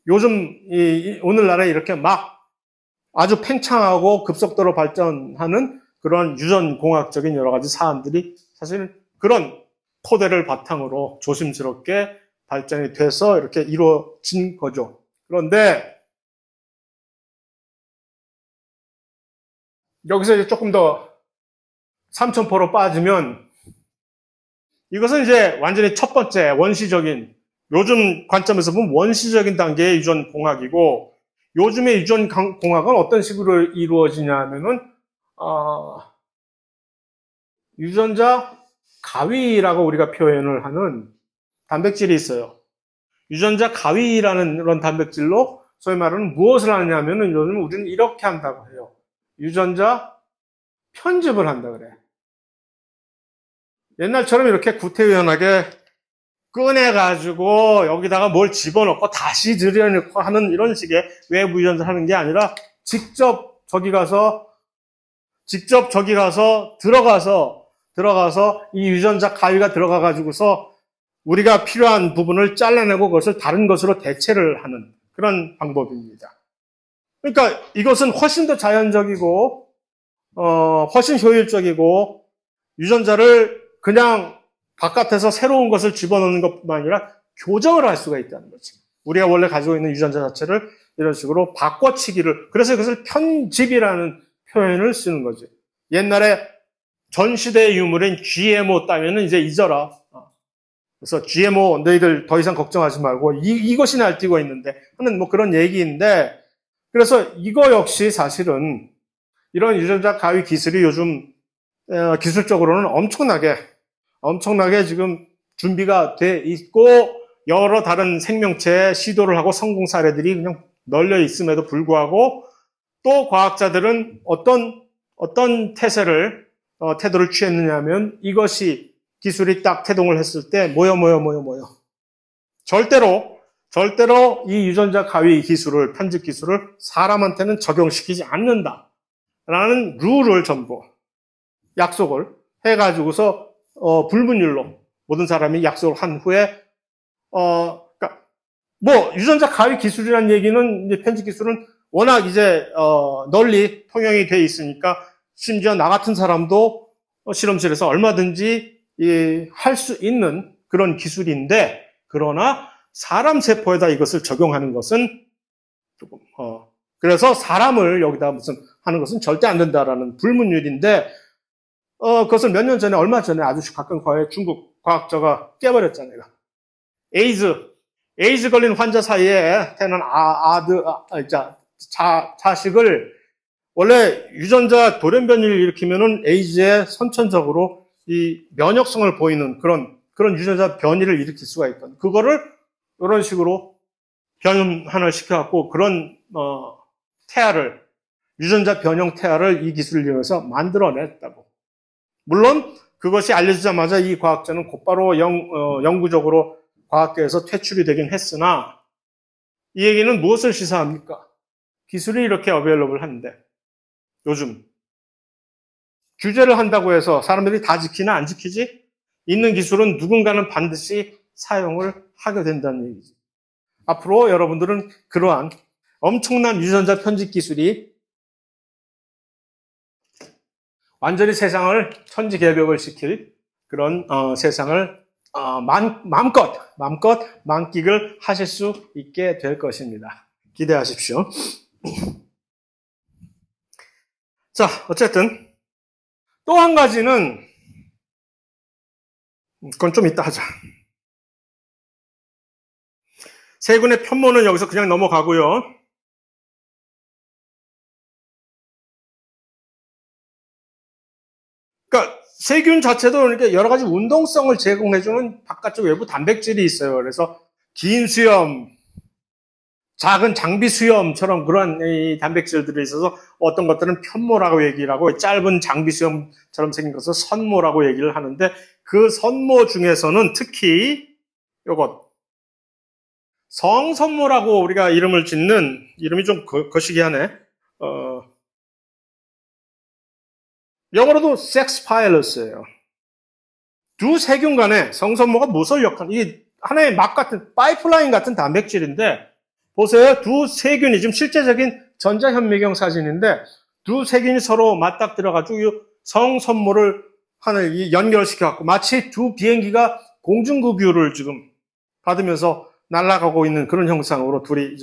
요즘 오늘날에 이렇게 막 아주 팽창하고 급속도로 발전하는 그런 유전공학적인 여러 가지 사안들이 사실 그런 토대를 바탕으로 조심스럽게 발전이 돼서 이렇게 이루어진 거죠. 그런데 여기서 이제 조금 더 삼천포로 빠지면 이것은 이제 완전히 첫 번째 원시적인 요즘 관점에서 보면 원시적인 단계의 유전공학이고 요즘의 유전공학은 어떤 식으로 이루어지냐 하면은 유전자 가위라고 우리가 표현을 하는 단백질이 있어요. 유전자 가위라는 그런 단백질로 소위 말하는 무엇을 하느냐 하면은 요즘 우리는 이렇게 한다고 해요. 유전자 편집을 한다 그래. 옛날처럼 이렇게 구태의연하게 꺼내가지고 여기다가 뭘 집어넣고 다시 들여넣고 하는 이런 식의 외부 유전자 하는 게 아니라 직접 저기 가서 들어가서 이 유전자 가위가 들어가가지고서 우리가 필요한 부분을 잘라내고 그것을 다른 것으로 대체를 하는 그런 방법입니다. 그러니까 이것은 훨씬 더 자연적이고 훨씬 효율적이고 유전자를 그냥 바깥에서 새로운 것을 집어넣는 것뿐만 아니라 교정을 할 수가 있다는 거지. 우리가 원래 가지고 있는 유전자 자체를 이런 식으로 바꿔치기를 그래서 이것을 편집이라는 표현을 쓰는 거지. 옛날에 전 시대의 유물인 GMO 따위는 이제 잊어라. 그래서 GMO 너희들 더 이상 걱정하지 말고 이것이 날뛰고 있는데 하는 뭐 그런 얘기인데 그래서 이거 역시 사실은 이런 유전자 가위 기술이 요즘 기술적으로는 엄청나게 지금 준비가 돼 있고 여러 다른 생명체에 시도를 하고 성공 사례들이 그냥 널려 있음에도 불구하고 또 과학자들은 어떤 태도를 취했느냐 하면 이것이 기술이 딱 태동을 했을 때 모여. 절대로 이 유전자 가위 기술을, 편집 기술을 사람한테는 적용시키지 않는다라는 룰을 전부 약속을 해가지고서 불문율로 모든 사람이 약속을 한 후에 그러니까 뭐 유전자 가위 기술이라는 얘기는 이제 편집 기술은 워낙 이제 널리 통용이 돼 있으니까 심지어 나 같은 사람도 실험실에서 얼마든지 할 수 있는 그런 기술인데, 그러나 사람 세포에다 이것을 적용하는 것은 조금 그래서 사람을 여기다 무슨 하는 것은 절대 안 된다라는 불문율인데, 그것을 몇 년 전에, 얼마 전에 아주 가까운 과거에 중국 과학자가 깨버렸잖아요. 에이즈 걸린 환자 사이에 태어난 자식을, 원래 유전자 돌연변이를 일으키면은 에이즈에 선천적으로 이 면역성을 보이는 그런 유전자 변이를 일으킬 수가 있거든. 그거를 이런 식으로 변환을 시켜갖고 그런 태아를, 유전자 변형 태아를 이 기술을 이용해서 만들어냈다고. 물론 그것이 알려지자마자 이 과학자는 곧바로 영구적으로 과학계에서 퇴출이 되긴 했으나, 이 얘기는 무엇을 시사합니까? 기술이 이렇게 어베일러블 한데 요즘 규제를 한다고 해서 사람들이 다 지키나 안 지키지? 있는 기술은 누군가는 반드시 사용을 하게 된다는 얘기지. 앞으로 여러분들은 그러한 엄청난 유전자 편집 기술이 완전히 세상을 천지개벽을 시킬 그런 세상을 마음껏 만끽을 하실 수 있게 될 것입니다. 기대하십시오. 자, 어쨌든 또 한 가지는, 그건 좀 이따 하자. 세균의 편모는 여기서 그냥 넘어가고요. 그러니까 세균 자체도 그러니까 여러 가지 운동성을 제공해주는 바깥쪽 외부 단백질이 있어요. 그래서 긴 수염, 작은 장비 수염처럼 그런 이 단백질들이 있어서 어떤 것들은 편모라고 얘기를 하고, 짧은 장비 수염처럼 생긴 것을 선모라고 얘기를 하는데, 그 선모 중에서는 특히 요것 성선모라고 우리가 이름을 짓는, 이름이 좀 거시기하네. 영어로도 섹스 파일러스예요. 두 세균 간에 성선모가 무엇을 역하는, 이게 하나의 막 같은 파이프라인 같은 단백질인데, 보세요. 두 세균이, 지금 실제적인 전자현미경 사진인데, 두 세균이 서로 맞닥 들어가지고 성선모를 하나 연결시켜갖고 마치 두 비행기가 공중급유를 지금 받으면서 날아가고 있는 그런 형상으로 둘이,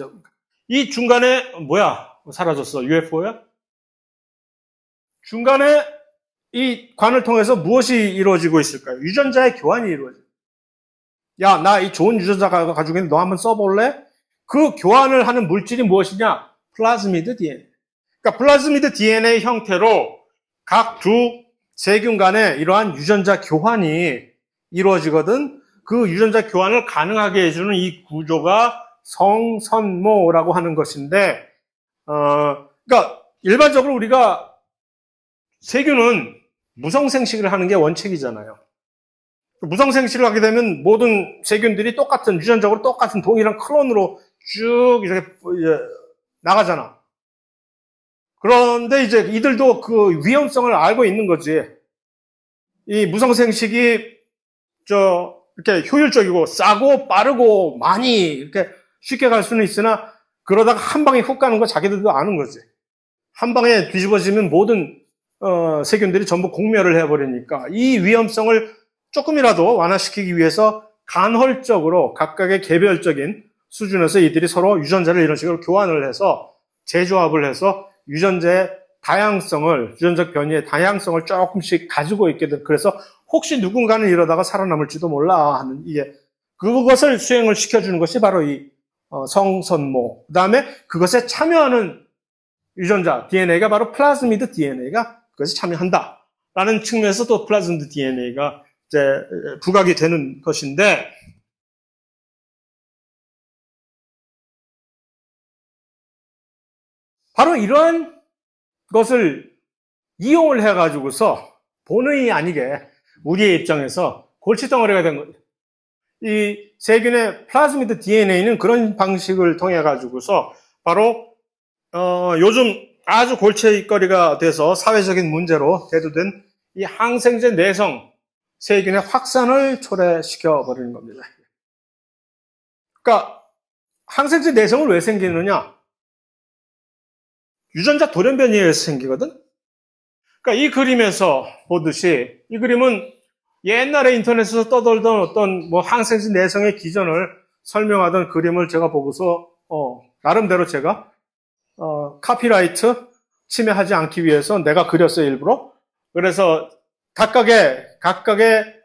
이 중간에 뭐야? 사라졌어. UFO야? 중간에 이 관을 통해서 무엇이 이루어지고 있을까요? 유전자의 교환이 이루어져요. 야, 나 이 좋은 유전자가 가지고 있는데 너 한번 써볼래? 그 교환을 하는 물질이 무엇이냐? 플라즈미드 DNA. 그러니까 플라즈미드 DNA 형태로 각 두 세균 간에 이러한 유전자 교환이 이루어지거든. 그 유전자 교환을 가능하게 해주는 이 구조가 성선모라고 하는 것인데, 그러니까 일반적으로 우리가 세균은 무성생식을 하는 게 원칙이잖아요. 무성생식을 하게 되면 모든 세균들이 똑같은, 유전적으로 똑같은 동일한 클론으로 쭉 이렇게 나가잖아. 그런데 이제 이들도 그 위험성을 알고 있는 거지. 이 무성생식이 이렇게 효율적이고 싸고 빠르고 많이 이렇게 쉽게 갈 수는 있으나, 그러다가 한 방에 훅 가는 거 자기들도 아는 거지. 한 방에 뒤집어지면 모든 세균들이 전부 공멸을 해버리니까, 이 위험성을 조금이라도 완화시키기 위해서 간헐적으로 각각의 개별적인 수준에서 이들이 서로 유전자를 이런 식으로 교환을 해서 재조합을 해서 유전자의 다양성을, 유전적 변이의 다양성을 조금씩 가지고 있게 된, 그래서 혹시 누군가는 이러다가 살아남을지도 몰라 하는, 이게 그것을 수행을 시켜주는 것이 바로 이 성선모. 그 다음에 그것에 참여하는 유전자 DNA가 바로 플라즈미드 DNA가 그것에 참여한다 라는 측면에서 또 플라즈미드 DNA가 이제 부각이 되는 것인데, 바로 이러한 것을 이용을 해가지고서 본의 아니게 우리의 입장에서 골칫덩어리가 된 거죠. 이 세균의 플라즈미드 DNA는 그런 방식을 통해 가지고서 바로 요즘 아주 골칫거리가 돼서 사회적인 문제로 대두된 이 항생제 내성 세균의 확산을 초래시켜 버리는 겁니다. 그러니까 항생제 내성을 왜 생기느냐? 유전자 돌연변이에 의해서 생기거든? 그러니까 이 그림에서 보듯이 이 그림은 옛날에 인터넷에서 떠돌던 어떤 뭐 항생제 내성의 기전을 설명하던 그림을 제가 보고서 나름대로 제가 카피라이트 침해하지 않기 위해서 내가 그렸어요, 일부러. 그래서 각각의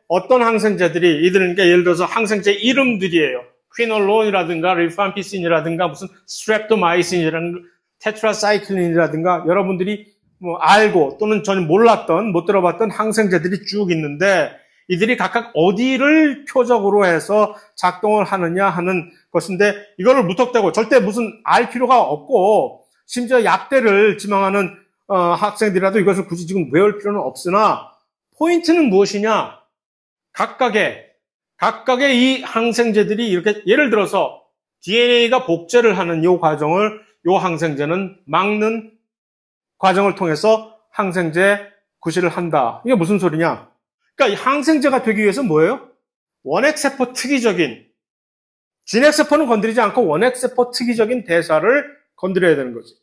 어떤 항생제들이 이들은 예를 들어서 항생제 이름들이에요. 퀴놀론이라든가 리팜피신이라든가 무슨 스트랩토마이신이라든가 테트라사이클린이라든가 여러분들이 뭐 알고 또는 전혀 몰랐던 못 들어봤던 항생제들이 쭉 있는데 이들이 각각 어디를 표적으로 해서 작동을 하느냐 하는 것인데 이거를 무턱대고 절대 무슨 알 필요가 없고 심지어 약대를 지망하는 학생들이라도 이것을 굳이 지금 외울 필요는 없으나 포인트는 무엇이냐? 각각의 이 항생제들이 이렇게 예를 들어서 DNA가 복제를 하는 이 과정을 이 항생제는 막는 과정을 통해서 항생제 구실을 한다. 이게 무슨 소리냐? 그러니까 이 항생제가 되기 위해서 뭐예요? 원핵세포 특이적인 진핵세포는 건드리지 않고 원핵세포 특이적인 대사를 건드려야 되는 거지.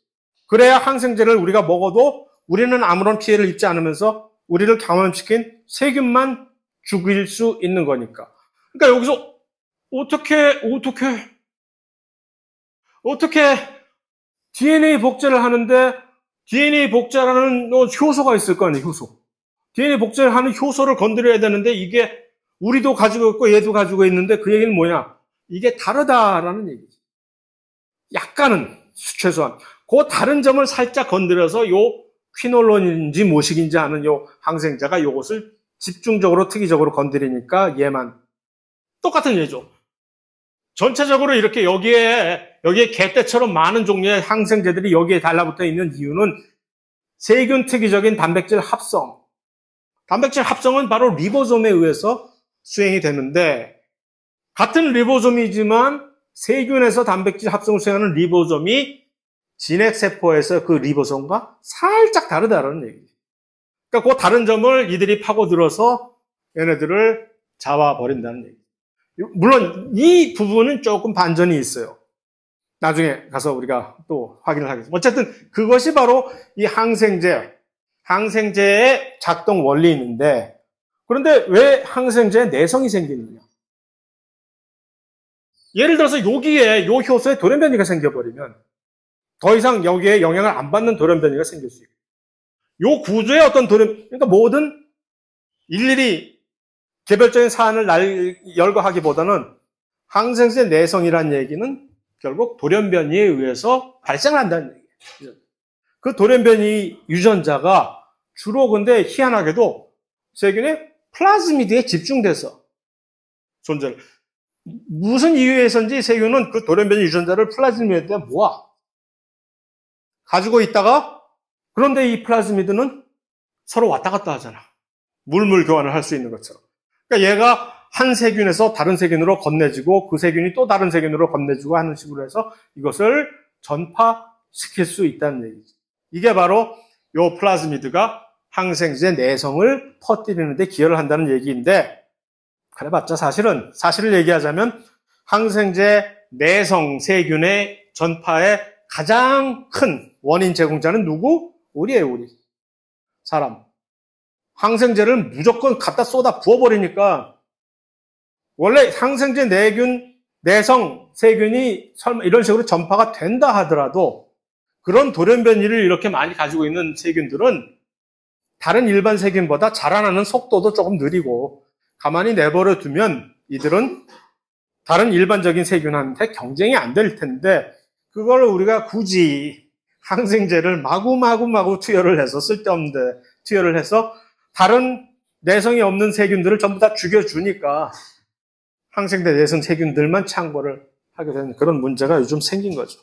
그래야 항생제를 우리가 먹어도 우리는 아무런 피해를 입지 않으면서 우리를 감염시킨 세균만 죽일 수 있는 거니까. 그러니까 여기서 어떻게 DNA 복제를 하는데 DNA 복제라는 효소가 있을 거 아니에요, 효소. DNA 복제를 하는 효소를 건드려야 되는데 이게 우리도 가지고 있고 얘도 가지고 있는데 그 얘기는 뭐냐? 이게 다르다라는 얘기지. 약간은 최소한 그 다른 점을 살짝 건드려서 요 퀴놀론인지 뭐식인지 아는 요 항생제가 요것을 집중적으로 특이적으로 건드리니까 얘만 똑같은 얘기죠. 전체적으로 이렇게 여기에 개떼처럼 많은 종류의 항생제들이 여기에 달라붙어 있는 이유는 세균 특이적인 단백질 합성. 단백질 합성은 바로 리보솜에 의해서 수행이 되는데 같은 리보솜이지만 세균에서 단백질 합성을 수행하는 리보솜이 진핵세포에서 그 리보솜과 살짝 다르다는 얘기죠. 그러니까 그 다른 점을 이들이 파고들어서 얘네들을 잡아버린다는 얘기죠. 물론 이 부분은 조금 반전이 있어요. 나중에 가서 우리가 또 확인을 하겠습니다. 어쨌든 그것이 바로 이 항생제의 작동 원리인데 그런데 왜 항생제에 내성이 생기느냐? 예를 들어서 여기에 요 효소에 돌연변이가 생겨버리면 더 이상 여기에 영향을 안 받는 돌연변이가 생길 수 있고 요 구조의 어떤 그러니까 뭐든 일일이 개별적인 사안을 열거하기보다는 항생제 내성이라는 얘기는 결국 돌연변이에 의해서 발생한다는 얘기예요. 그 돌연변이 유전자가 주로 근데 희한하게도 세균의 플라즈미드에 집중돼서 존재를 무슨 이유에서인지 세균은 그 돌연변이 유전자를 플라즈미드에 모아 가지고 있다가 그런데 이 플라즈미드는 서로 왔다 갔다 하잖아. 물물 교환을 할 수 있는 것처럼. 그러니까 얘가 한 세균에서 다른 세균으로 건네지고 그 세균이 또 다른 세균으로 건네지고 하는 식으로 해서 이것을 전파시킬 수 있다는 얘기죠. 이게 바로 요 플라즈미드가 항생제 내성을 퍼뜨리는 데 기여를 한다는 얘기인데 그래봤자 사실을 얘기하자면 항생제 내성 세균의 전파의 가장 큰 원인 제공자는 누구? 우리예요, 우리. 사람. 항생제를 무조건 갖다 쏟아 부어버리니까 원래 항생제 내성 세균이 설마 이런 식으로 전파가 된다 하더라도 그런 돌연변이를 이렇게 많이 가지고 있는 세균들은 다른 일반 세균보다 자라나는 속도도 조금 느리고 가만히 내버려 두면 이들은 다른 일반적인 세균한테 경쟁이 안 될 텐데 그걸 우리가 굳이 항생제를 마구 투여를 해서 쓸데없는데 투여를 해서 다른 내성이 없는 세균들을 전부 다 죽여주니까 항생제 내성 세균들만 창궐을 하게 되는 그런 문제가 요즘 생긴 거죠.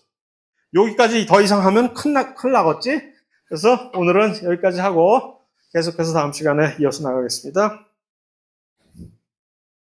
여기까지 더 이상 하면 큰일 나겠지? 그래서 오늘은 여기까지 하고 계속해서 다음 시간에 이어서 나가겠습니다.